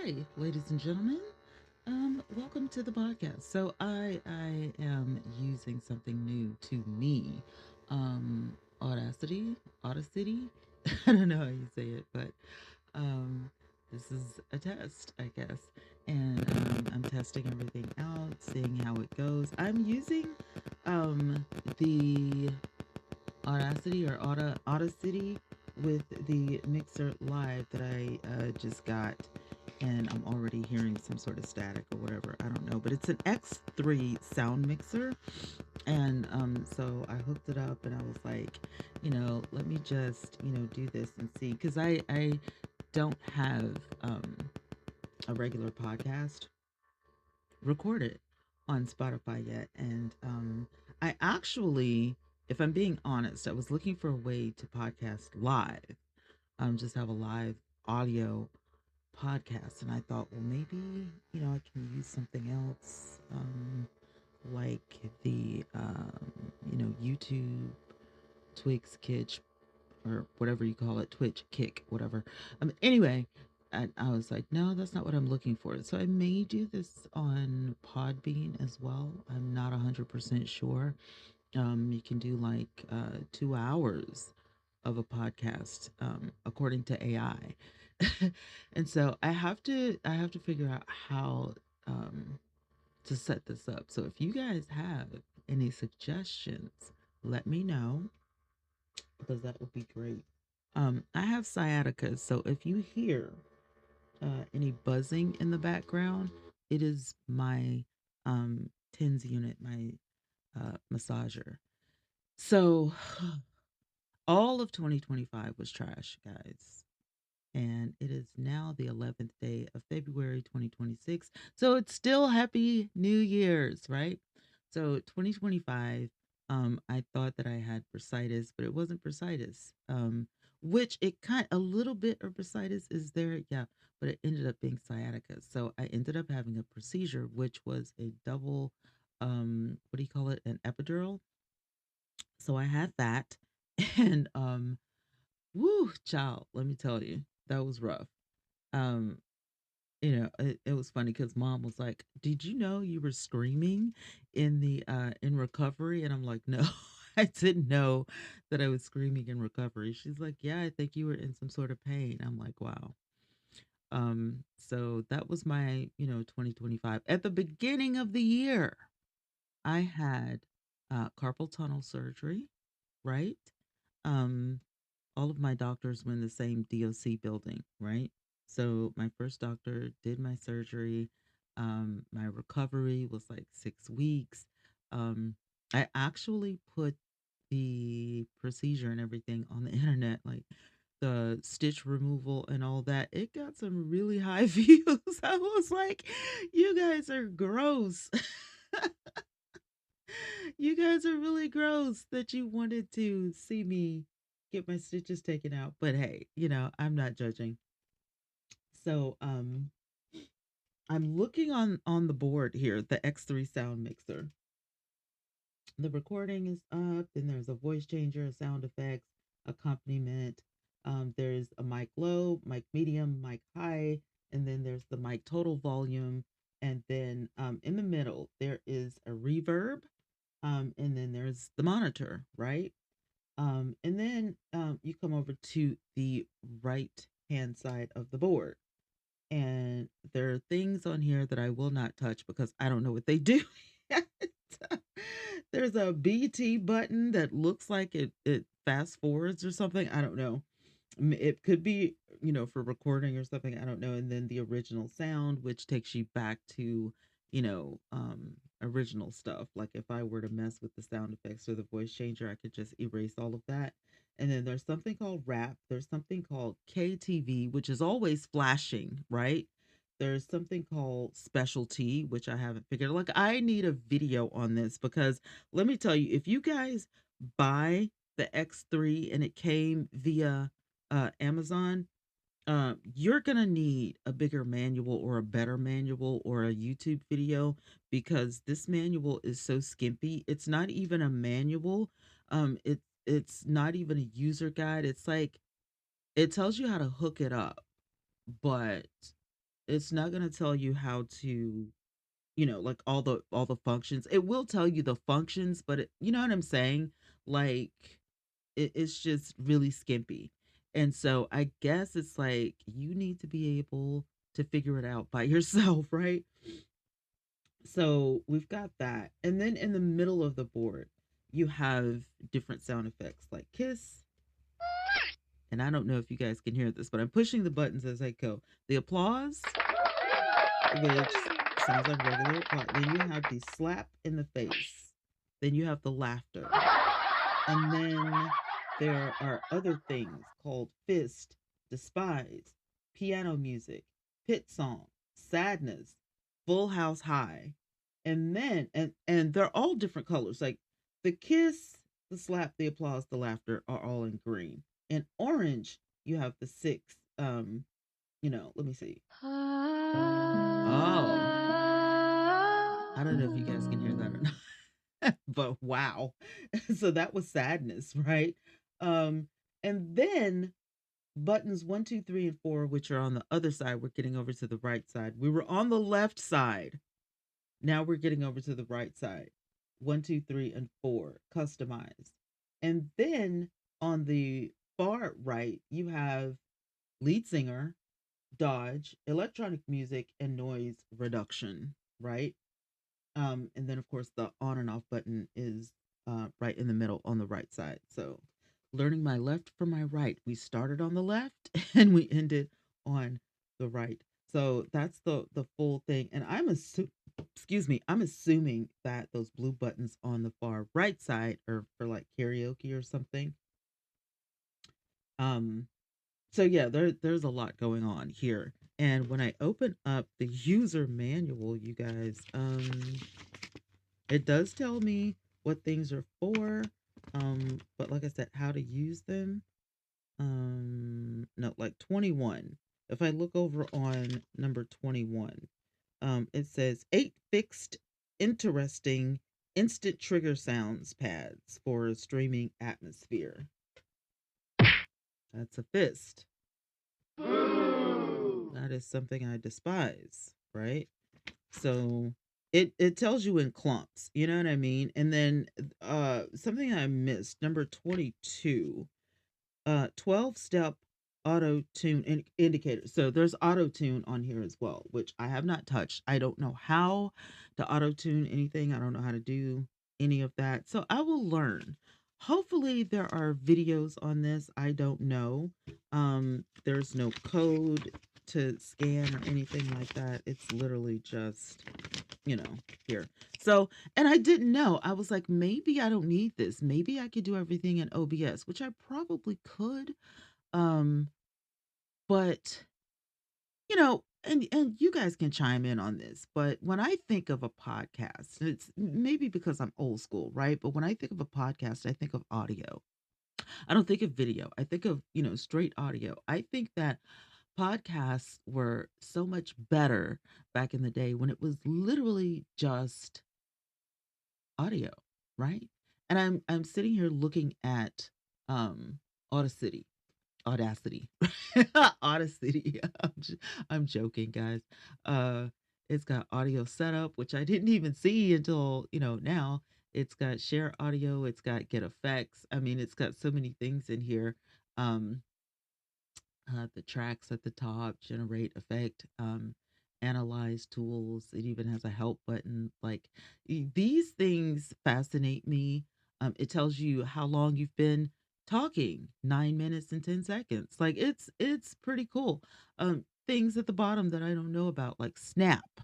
Hi, ladies and gentlemen. Welcome to the podcast. So I am using something new to me. Audacity, Audacity. I don't know how you say it, but um, this is a test, I guess, and I'm testing everything out, seeing how it goes. I'm using the Audacity or Audacity with the mixer live that I just got, and I'm already hearing some sort of static or whatever. I don't know, but it's an X3 sound mixer, and so I hooked it up, and I was like, let me just do this and see, because I don't have a regular podcast recorded on Spotify yet. And I actually, if I'm being honest, I was looking for a way to podcast live, just have a live audio podcast. And I thought, well, maybe, I can use something else, like the, YouTube Twigs Kitch or whatever you call it, Twitch, Kick, whatever. Anyway, I was like, no, that's not what I'm looking for. So I may do this on Podbean as well. I'm not 100% sure. You can do like 2 hours of a podcast, according to AI. And so I have to figure out how to set this up. So if you guys have any suggestions, let me know, because that would be great. I have sciatica, so if you hear any buzzing in the background, it is my TENS unit, my massager. So all of 2025 was trash, guys. And it is now the 11th day of February 2026. So it's still Happy New Year's, right? So 2025, I thought that I had bursitis, but it wasn't bursitis. Which it kind a little bit of bursitis is there, yeah, but it ended up being sciatica. So I ended up having a procedure, which was a double, what do you call it, an epidural. So I had that, and woo, child, let me tell you, that was rough. Um, it was funny because mom was like, "Did you know you were screaming in recovery?" And I'm like, "No, I didn't know that I was screaming in recovery." She's like, "Yeah, I think you were in some sort of pain." I'm like, "Wow." So that was my, 2025. At the beginning of the year, I had carpal tunnel surgery, right? Um, all of my doctors were in the same DOC building, right? So my first doctor did my surgery. My recovery was like 6 weeks. Um, I actually put the procedure and everything on the internet, like the stitch removal and all that. It got some really high views. I was like, you guys are gross. You guys are really gross that you wanted to see me get my stitches taken out. But hey, I'm not judging. So I'm looking on the board here, the X3 sound mixer. The recording is up, then there's a voice changer, sound effects, accompaniment. There's a mic low, mic medium, mic high, and then there's the mic total volume. And then in the middle, there is a reverb. And then there's the monitor, right? And then you come over to the right hand side of the board. And there are things on here that I will not touch because I don't know what they do yet. There's a BT button that looks like it fast forwards or something. I don't know. It could be, for recording or something. I don't know. And then the original sound, which takes you back to, original stuff. Like if I were to mess with the sound effects or the voice changer, I could just erase all of that. And then there's something called rap. There's something called KTV, which is always flashing, right? There's something called specialty, which I haven't figured. Like I need a video on this because let me tell you, if you guys buy the X3 and it came via Amazon, you're gonna need a bigger manual or a better manual or a YouTube video because this manual is so skimpy. It's not even a manual. It's not even a user guide. It's like it tells you how to hook it up, but It's not going to tell you how to, like all the functions. It will tell you the functions, but you know what I'm saying? Like it's just really skimpy. And so I guess it's like you need to be able to figure it out by yourself, right? So we've got that. And then in the middle of the board, you have different sound effects like kiss. And I don't know if you guys can hear this, but I'm pushing the buttons as I go. The applause, which sounds like regular applause. Then you have the slap in the face. Then you have the laughter. And then there are other things called fist, despise, piano music, pit song, sadness, full house high. And then and they're all different colors. Like the kiss, the slap, the applause, the laughter are all in green. In orange, you have the six let me see. Oh, I don't know if you guys can hear that or not. But wow. So that was sadness, right? Um, and then buttons one, two, three, and four, which are on the other side, we're getting over to the right side. We were on the left side. Now we're getting over to the right side. One, two, three, and four, customize. And then on the far right, you have lead singer, dodge, electronic music, and noise reduction, right? And then of course the on and off button is right in the middle on the right side. So learning my left from my right. We started on the left and we ended on the right. So that's the full thing. And excuse me, I'm assuming that those blue buttons on the far right side are for like karaoke or something. Um so yeah, there's a lot going on here. And when I open up the user manual, you guys, it does tell me what things are for, but like I said, how to use them. No, like 21. If I look over on number 21, it says 8 fixed, interesting, instant trigger sounds pads for a streaming atmosphere. That's a fist. That is something I despise, right? So it tells you in clumps, you know what I mean? And then something I missed, number 22, 12-step auto tune indicator. So there's auto tune on here as well, which I have not touched. I don't know how to auto tune anything. I don't know how to do any of that. So I will learn. Hopefully there are videos on this. I don't know. There's no code to scan or anything like that. It's literally just here. So, and I didn't know. I was like, maybe I don't need this. Maybe I could do everything in OBS, which I probably could. Um, but and you guys can chime in on this, but when I think of a podcast, it's maybe because I'm old school, right? But when I think of a podcast, I think of audio. I don't think of video. I think of, straight audio. I think that podcasts were so much better back in the day when it was literally just audio, right? And I'm sitting here looking at um Audacity, Audacity, Audacity. I'm joking, guys. Uh, it's got audio setup, which I didn't even see until now. It's got share audio. It's got get effects. I mean, it's got so many things in here. Um, the tracks at the top, generate effect, analyze tools. It even has a help button. Like these things fascinate me. It tells you how long you've been talking, 9 minutes and 10 seconds. Like it's pretty cool. Things at the bottom that I don't know about, like snap.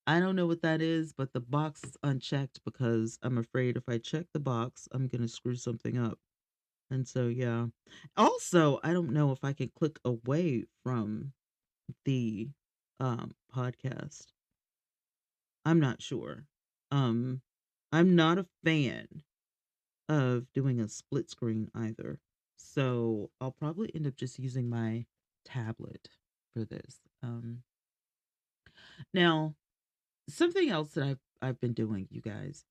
I don't know what that is, but the box is unchecked because I'm afraid if I check the box, I'm gonna screw something up. And so, yeah. Also, I don't know if I can click away from the podcast. I'm not sure. Um I'm not a fan of doing a split screen either. So, I'll probably end up just using my tablet for this. Now, something else that I've been doing, you guys.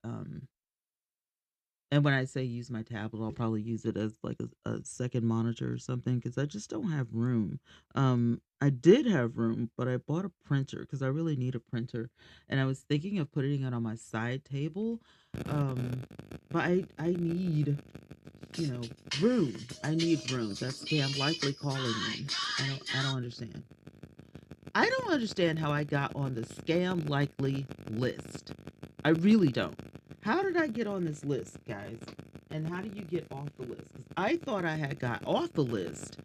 And when I say use my tablet, I'll probably use it as like a second monitor or something because I just don't have room. I did have room, but I bought a printer because I really need a printer, and I was thinking of putting it on my side table. Um, but I need, you know, room. I need room. That's damn likely calling me. I don't understand. I don't understand how I got on the scam likely list. I really don't. How did I get on this list, guys? And how do you get off the list? 'Cause I thought I had got off the list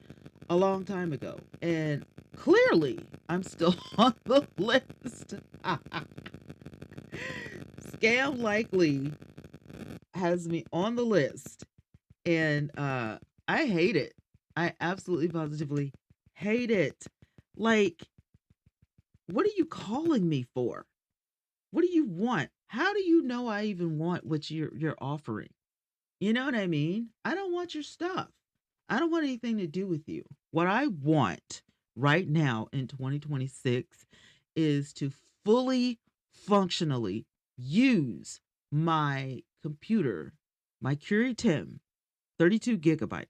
a long time ago. And clearly, I'm still on the list. Scam likely has me on the list. And I hate it. I absolutely positively hate it. Like, what are you calling me for? What do you want? How do you know I even want what you're offering? You know what I mean? I don't want your stuff. I don't want anything to do with you. What I want right now in 2026 is to fully functionally use my computer, my Curie Tim 32 gigabyte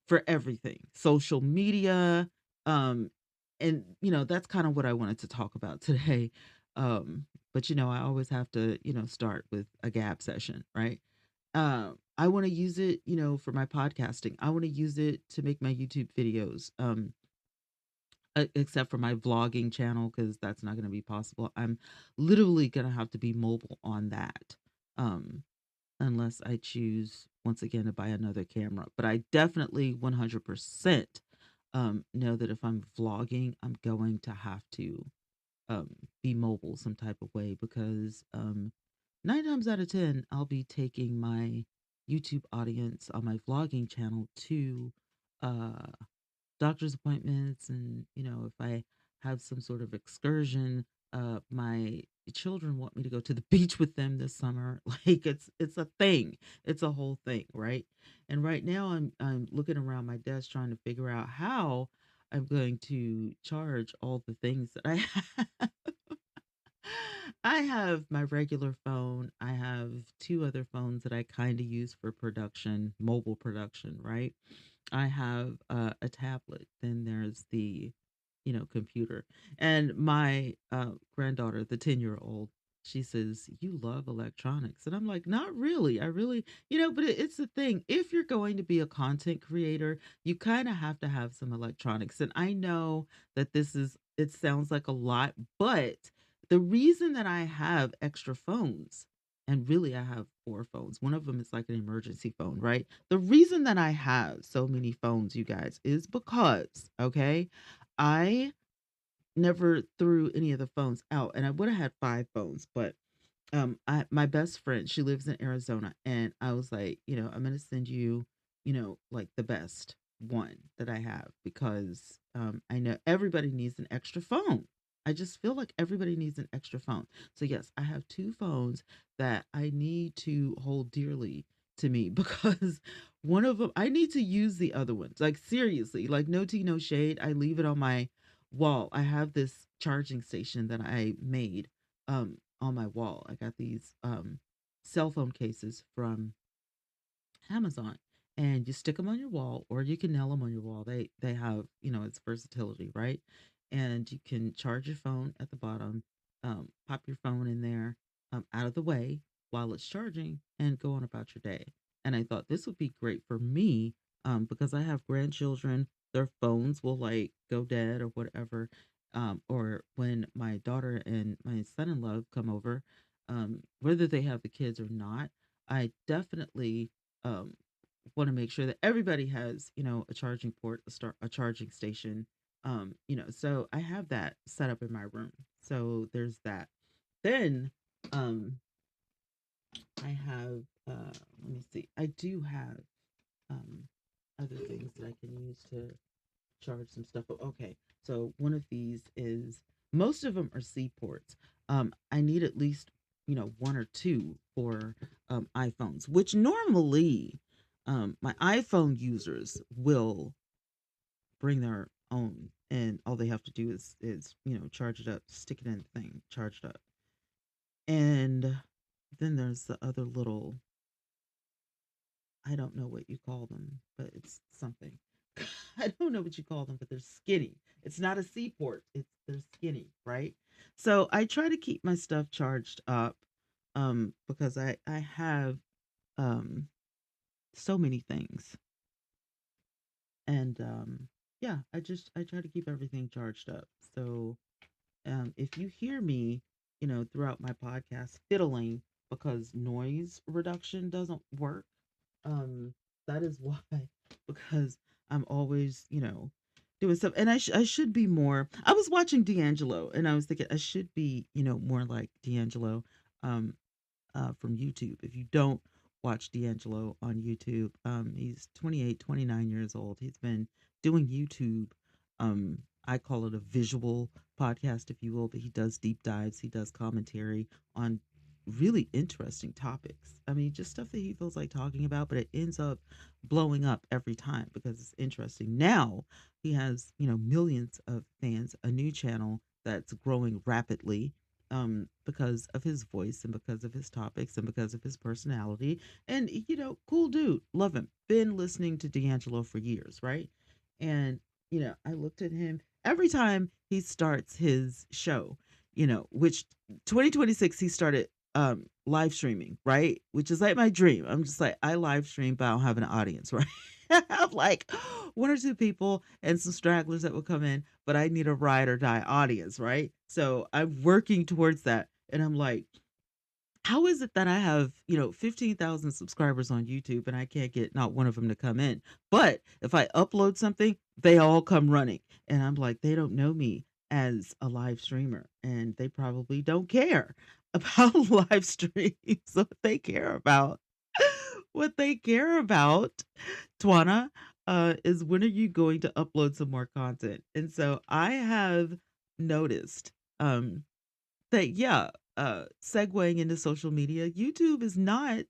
for everything, social media, um, and that's kind of what I wanted to talk about today. But I always have to, start with a gab session, right? I want to use it, for my podcasting. I want to use it to make my YouTube videos. Except for my vlogging channel, because that's not going to be possible. I'm literally going to have to be mobile on that. Um, unless I choose once again to buy another camera. But I definitely 100% know that if I'm vlogging, I'm going to have to um, be mobile some type of way because 9 times out of 10, I'll be taking my YouTube audience on my vlogging channel to uh, doctor's appointments, and if I have some sort of excursion, my children want me to go to the beach with them this summer. Like, it's a thing. It's a whole thing, right? And right now I'm looking around my desk trying to figure out how I'm going to charge all the things that I have. I have my regular phone. I have two other phones that I kind of use for production, mobile production, right? I have a tablet. Then there's the, computer. And my granddaughter, the 10-year-old, she says, "You love electronics." And I'm like, "Not really. I really, but it's the thing. If you're going to be a content creator, you kind of have to have some electronics." And I know that it sounds like a lot, but the reason that I have extra phones, and really I have four phones, one of them is like an emergency phone, right? The reason that I have so many phones, you guys, is because, okay, I never threw any of the phones out, and I would have had five phones, but my best friend, she lives in Arizona, and I was like, I'm gonna send you, like the best one that I have because I know everybody needs an extra phone. I just feel like everybody needs an extra phone. So yes, I have two phones that I need to hold dearly to me because one of them I need to use the other ones. Like, seriously, like, no tea, no shade. I leave it on my wall. I have this charging station that I made on my wall. I got these cell phone cases from Amazon, and you stick them on your wall or you can nail them on your wall. They have, it's versatility, right? And you can charge your phone at the bottom, pop your phone in there, out of the way while it's charging, and go on about your day. And I thought this would be great for me, because I have grandchildren. Their phones will like go dead or whatever. Or when my daughter and my son-in-law come over, whether they have the kids or not, I definitely um, want to make sure that everybody has, a charging port, a charging station. So I have that set up in my room. So there's that. Then um, I have, let me see, I do have um, other things that I can use to charge some stuff. Okay, so one of these is, most of them are C ports. I need at least, one or two for iPhones, which normally my iPhone users will bring their own, and all they have to do is charge it up, stick it in the thing, charge it up, and then there's the other little. I don't know what you call them, but it's something. I don't know what you call them, but they're skinny. It's not a seaport. It's they're skinny, right? So I try to keep my stuff charged up because I have um so many things. And yeah, I try to keep everything charged up. So if you hear me, throughout my podcast fiddling because noise reduction doesn't work, um, that is why. Because I'm always, doing stuff, and I should be more. I was watching D'Angelo, and I was thinking I should be, more like D'Angelo. Um, from YouTube. If you don't watch D'Angelo on YouTube, he's 28, 29 years old. He's been doing YouTube. I call it a visual podcast, if you will, but he does deep dives, he does commentary on really interesting topics. I mean, just stuff that he feels like talking about, but it ends up blowing up every time because it's interesting. Now he has, millions of fans, a new channel that's growing rapidly because of his voice and because of his topics and because of his personality. And, cool dude, love him. Been listening to D'Angelo for years, right? And, I looked at him every time he starts his show, which 2026 he started live streaming, right? Which is like my dream. I'm just like, I live stream, but I don't have an audience, right? I have like one or two people and some stragglers that will come in, but I need a ride or die audience, right? So I'm working towards that. And I'm like, how is it that I have, 15,000 subscribers on YouTube and I can't get not one of them to come in? But if I upload something, they all come running. And I'm like, they don't know me as a live streamer and they probably don't care about live streams. So what they care about, what they care about, Twanna, is when are you going to upload some more content? And so I have noticed um that yeah, segueing into social media, YouTube is not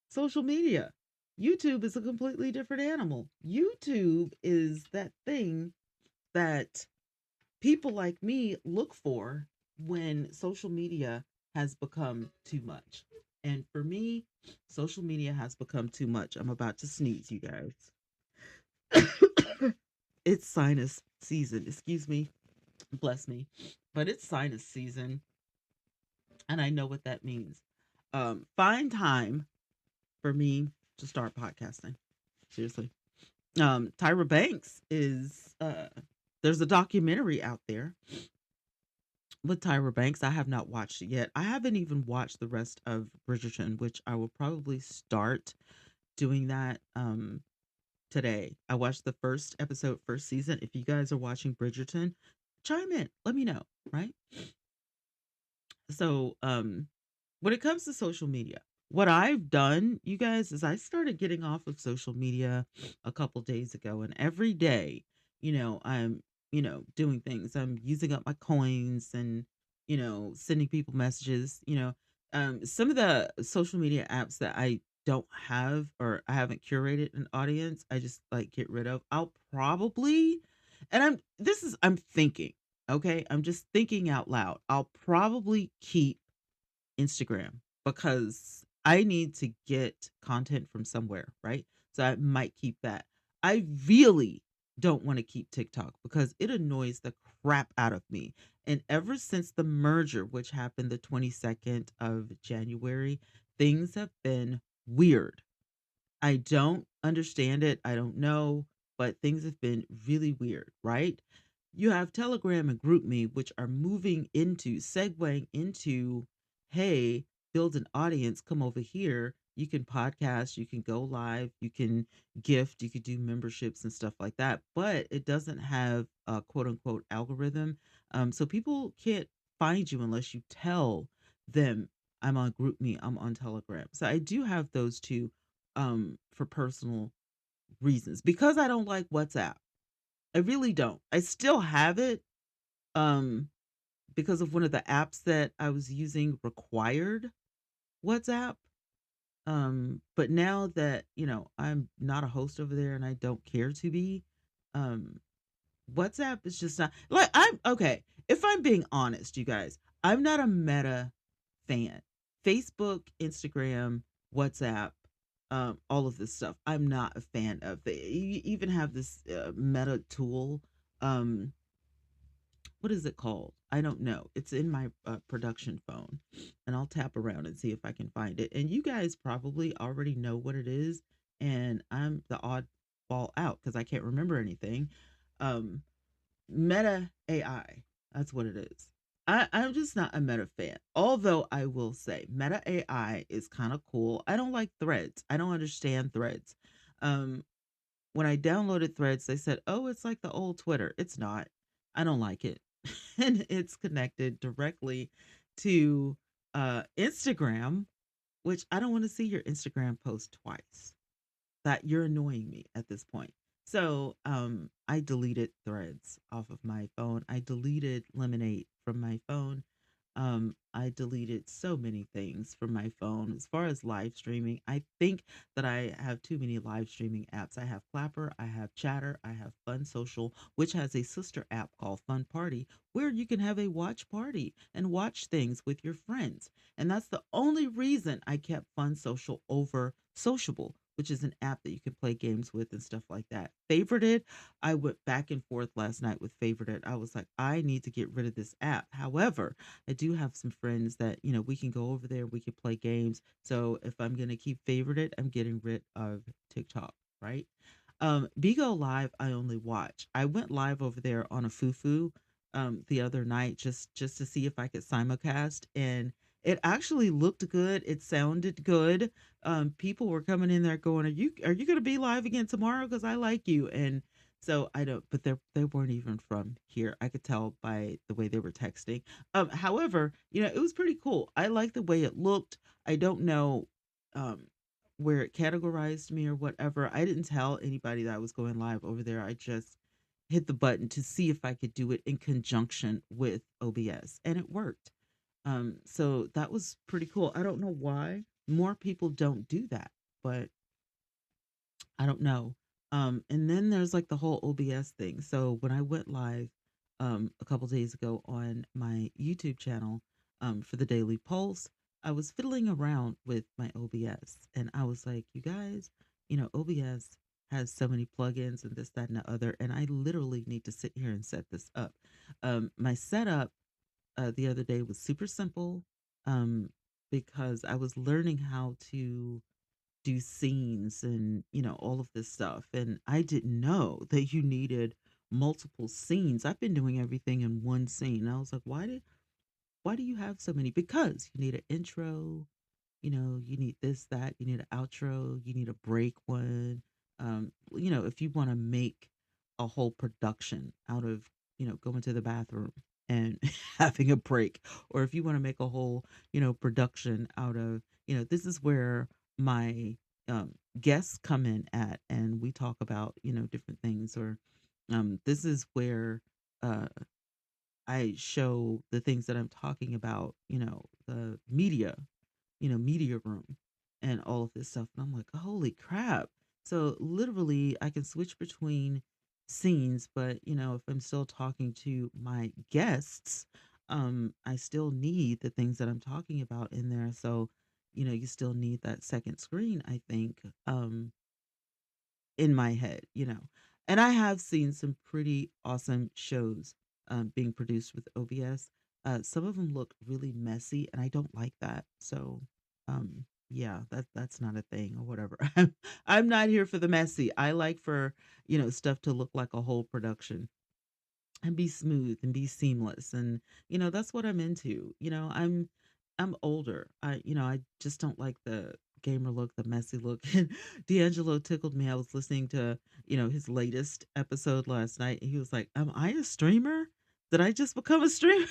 social media. YouTube is a completely different animal. YouTube is that thing that people like me look for when social media has become too much. And for me, social media has become too much. I'm about to sneeze, you guys. It's sinus season. Excuse me. Bless me. But it's sinus season. And I know what that means. Find time for me to start podcasting. Seriously. Tyra Banks is there's a documentary out there with Tyra Banks. I have not watched it yet. I haven't even watched the rest of Bridgerton, which I will probably start doing that today. I watched the first episode, first season. If you guys are watching Bridgerton, chime in. Let me know, right? So, when it comes to social media, what I've done, you guys, is I started getting off of social media a couple days ago, and every day, I'm, doing things. I'm using up my coins and, sending people messages. Some of the social media apps that I don't have or I haven't curated an audience, I just like get rid of. I'll probably, and I'm thinking, okay, I'm just thinking out loud. I'll probably keep Instagram because I need to get content from somewhere, right? So I might keep that. I really don't want to keep TikTok because it annoys the crap out of me. And ever since the merger, which happened the 22nd of January, things have been weird. I don't understand it. I don't know, but things have been really weird, right? You have Telegram and GroupMe, which are moving into, segueing into, hey, build an audience, come over here. You can podcast, you can go live, you can gift, you could do memberships and stuff like that. But it doesn't have a quote unquote algorithm. So people can't find you unless you tell them I'm on GroupMe, I'm on Telegram. So I do have those two for personal reasons because I don't like WhatsApp. I really don't. I still have it um because of one of the apps that I was using required WhatsApp. But now that, I'm not a host over there and I don't care to be, um WhatsApp is just not like I'm okay. If I'm being honest, you guys, I'm not a Meta fan. Facebook, Instagram, WhatsApp. all of this stuff. I'm not a fan of. They even have this Meta tool. Um, what is it called? I don't know. It's in my production phone, and I'll tap around and see if I can find it. And you guys probably already know what it is, and I'm the oddball out because I can't remember anything. Um, Meta AI. That's what it is. I'm just not a Meta fan. Although I will say Meta AI is kind of cool. I don't like threads. I don't understand threads. Um, when I downloaded threads, they said, oh, it's like the old Twitter. It's not. I don't like it. And it's connected directly to Instagram, which I don't want to see your Instagram post twice. That you're annoying me at this point. So, I deleted Threads off of my phone. I deleted Lemonade from my phone. I deleted so many things from my phone. As far as live streaming, I think that I have too many live streaming apps. I have Clapper, I have Chatter, I have Fun Social, which has a sister app called Fun Party, where you can have a watch party and watch things with your friends. And that's the only reason I kept Fun Social over Sociable, which is an app that you can play games with and stuff like that. Favorited, I went back and forth last night with Favorited. I was like, I need to get rid of this app. However, I do have some friends that, we can go over there, we can play games. So if I'm going to keep Favorited, I'm getting rid of TikTok, right? Bigo Live, I only watch. I went live over there on a fufu the other night just to see if I could simulcast, and it actually looked good. It sounded good. People were coming in there going, "Are you going to be live again tomorrow? Because I like you." And so I don't, but they weren't even from here. I could tell by the way they were texting. However, it was pretty cool. I like the way it looked. I don't know. Um, where it categorized me or whatever. I didn't tell anybody that I was going live over there. I just hit the button to see if I could do it in conjunction with OBS, and it worked. So that was pretty cool. I don't know why more people don't do that, but I don't know. And then there's like the whole OBS thing. So when I went live a couple days ago on my YouTube channel for the Daily Pulse, I was fiddling around with my OBS, and I was like, you guys, OBS has so many plugins and this, that, and the other, and I literally need to sit here and set this up. My setup the other day was super simple um, because I was learning how to do scenes and all of this stuff, and I didn't know that you needed multiple scenes. I've been doing everything in one scene. I was like, why do you have so many? Because you need an intro, you need this, that, you need an outro, you need a break one. If you want to make a whole production out of, going to the bathroom and having a break, or if you want to make a whole, production out of, this is where my guests come in at, and we talk about, different things, or this is where uh, I show the things that I'm talking about, the media room and all of this stuff. And I'm like, holy crap. So literally I can switch between scenes, but if I'm still talking to my guests, I still need the things that I'm talking about in there. So, you still need that second screen, I think. In my head, And I have seen some pretty awesome shows being produced with OBS. Some of them look really messy, and I don't like that. So, yeah, that's not a thing or whatever. I'm not here for the messy. I like for stuff to look like a whole production and be smooth and be seamless, and that's what I'm into. I'm older. I just don't like the gamer look, the messy look. And D'Angelo tickled me. I was listening to his latest episode last night, and he was like, am I a streamer? Did I just become a streamer?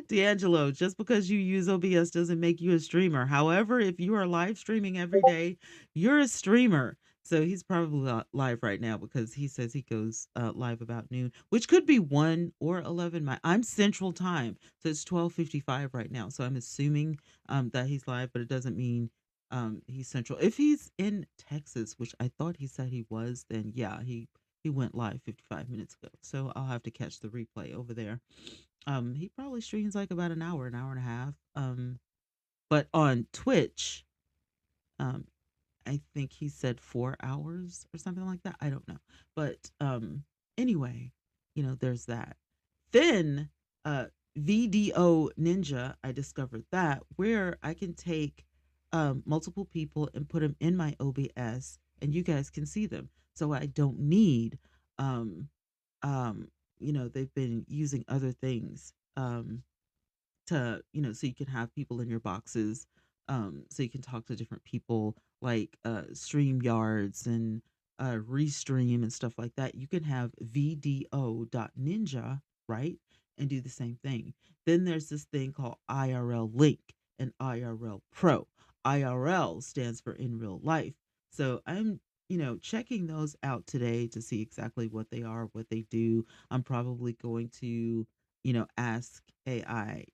D'Angelo, just because you use OBS doesn't make you a streamer. However, if you are live streaming every day, you're a streamer. So he's probably live right now because he says he goes live about noon, which could be 1 or 11. I'm Central Time, so it's 12:55 right now. So I'm assuming that he's live, but it doesn't mean he's Central. If he's in Texas, which I thought he said he was, then yeah, he went live 55 minutes ago. So I'll have to catch the replay over there. He probably streams like about an hour and a half. But on Twitch, Um, I think he said 4 hours or something like that. I don't know. But anyway, there's that. Then uh, VDO Ninja, I discovered that where I can take multiple people and put them in my OBS and you guys can see them. So I don't need, um, um, they've been using other things. To so you can have people in your boxes, so you can talk to different people like stream yards and restream and stuff like that. You can have vdo.ninja, right, and do the same thing. Then there's this thing called IRL link and IRL pro. IRL stands for in real life. So I'm checking those out today to see exactly what they are, what they do. I'm probably going to ask AI,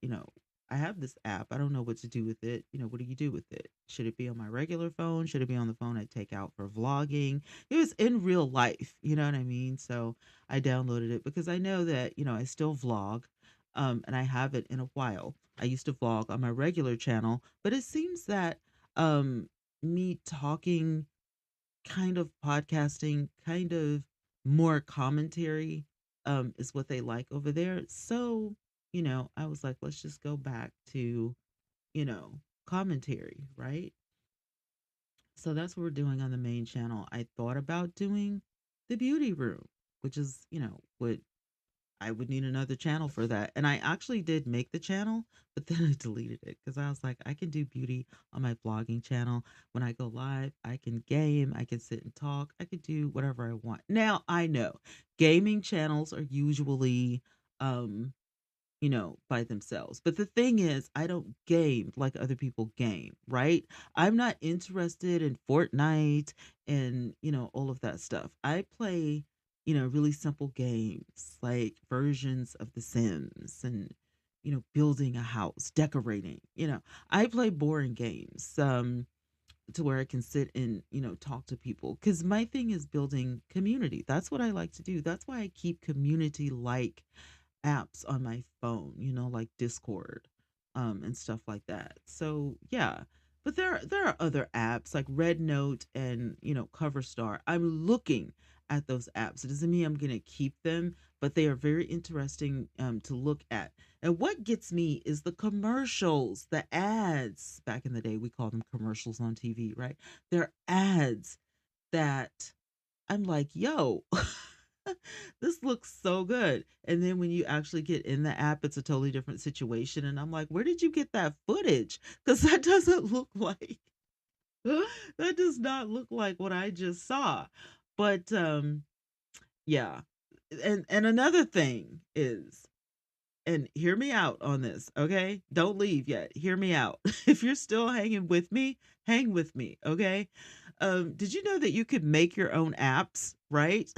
I have this app. I don't know what to do with it. What do you do with it? Should it be on my regular phone? Should it be on the phone I take out for vlogging? It was in real life, you know what I mean? So I downloaded it because I know that, I still vlog, and I haven't in a while. I used to vlog on my regular channel, but it seems that um, me talking, kind of podcasting, kind of more commentary, is what they like over there. So, I was like, let's just go back to, you know, commentary, right? So that's what we're doing on the main channel. I thought about doing the beauty room, which is, what I would need another channel for that. And I actually did make the channel, but then I deleted it because I was like, I can do beauty on my vlogging channel. When I go live, I can game, I can sit and talk, I could do whatever I want. Now, I know gaming channels are usually um by themselves. But the thing is, I don't game like other people game, right? I'm not interested in Fortnite and, all of that stuff. I play, really simple games like versions of The Sims and, building a house, decorating. I play boring games to where I can sit and, talk to people because my thing is building community. That's what I like to do. That's why I keep community like apps on my phone, like Discord, and stuff like that. So yeah, but there are other apps like Red Note and CoverStar. I'm looking at those apps. It doesn't mean I'm gonna keep them, but they are very interesting to look at. And what gets me is the commercials, the ads. Back in the day, we called them commercials on TV, right? They're ads that I'm like, yo, this looks so good. And then when you actually get in the app, it's a totally different situation. And I'm like, where did you get that footage? Because that doesn't look like, that does not look like what I just saw. But yeah. And another thing is, and hear me out on this, okay? Don't leave yet. Hear me out. If you're still hanging with me, hang with me, okay? Did you know that you could make your own apps, right?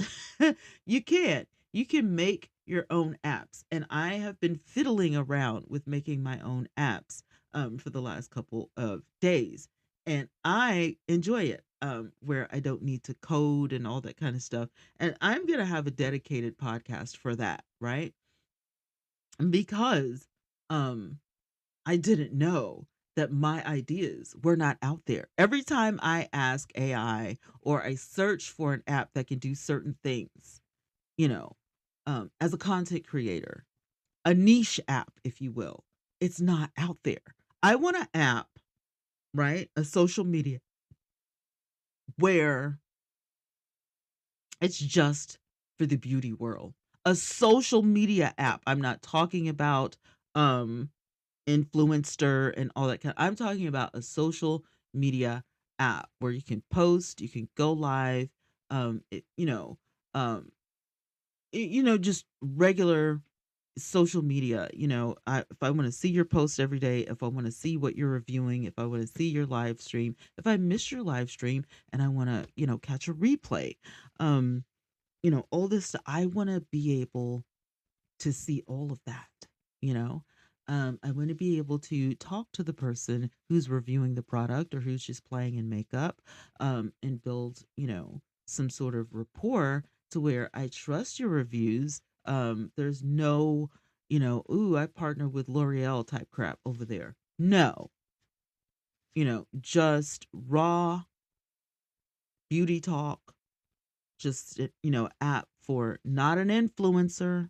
You can. You can make your own apps. And I have been fiddling around with making my own apps for the last couple of days. And I enjoy it. Where I don't need to code and all that kind of stuff. And I'm going to have a dedicated podcast for that, right? Because um I didn't know that my ideas were not out there. Every time I ask AI or I search for an app that can do certain things, you know, as a content creator, a niche app, if you will, it's not out there. I want an app, right? A social media where it's just for the beauty world. A social media app. I'm not talking about um influencer and all that kind. I'm talking about a social media app where you can post, you can go live, it, just regular social media. If I want to see your post every day, if I want to see what you're reviewing, if I want to see your live stream, if I missed your live stream and I want to, catch a replay, um, all this, I want to be able to see all of that, you know? I want to be able to talk to the person who's reviewing the product or who's just playing in makeup, and build, some sort of rapport to where I trust your reviews. There's no, ooh, I partner with L'Oreal type crap over there. No, just raw beauty talk, just, app for not an influencer.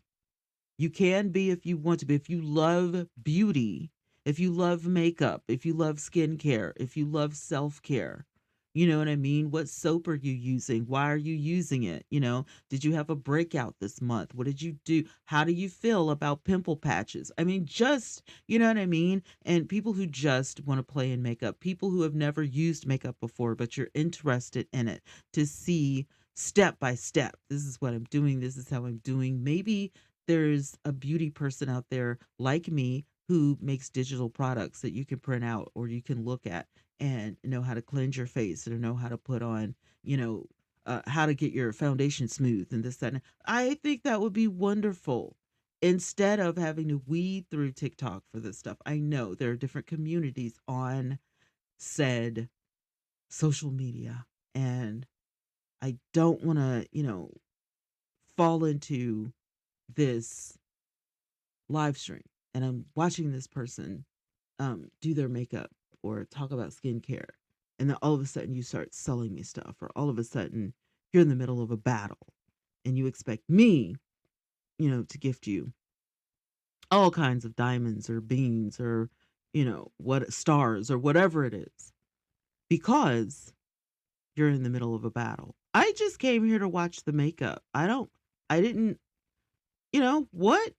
You can be if you want to be. If you love beauty, if you love makeup, if you love skincare, if you love self care, you know what I mean? What soap are you using? Why are you using it? Did you have a breakout this month? What did you do? How do you feel about pimple patches? I mean, just, you know what I mean? And people who just want to play in makeup, people who have never used makeup before, but you're interested in it to see step by step. This is what I'm doing. This is how I'm doing. Maybe there's a beauty person out there like me who makes digital products that you can print out or you can look at and know how to cleanse your face and know how to put on, how to get your foundation smooth and this, that. And I think that would be wonderful instead of having to weed through TikTok for this stuff. I know there are different communities on said social media, and I don't want to, fall into this live stream and I'm watching this person do their makeup or talk about skincare, and then all of a sudden you start selling me stuff, or all of a sudden you're in the middle of a battle and you expect me, to gift you all kinds of diamonds or beans or, what stars or whatever it is because you're in the middle of a battle. I just came here to watch the makeup. I didn't, what?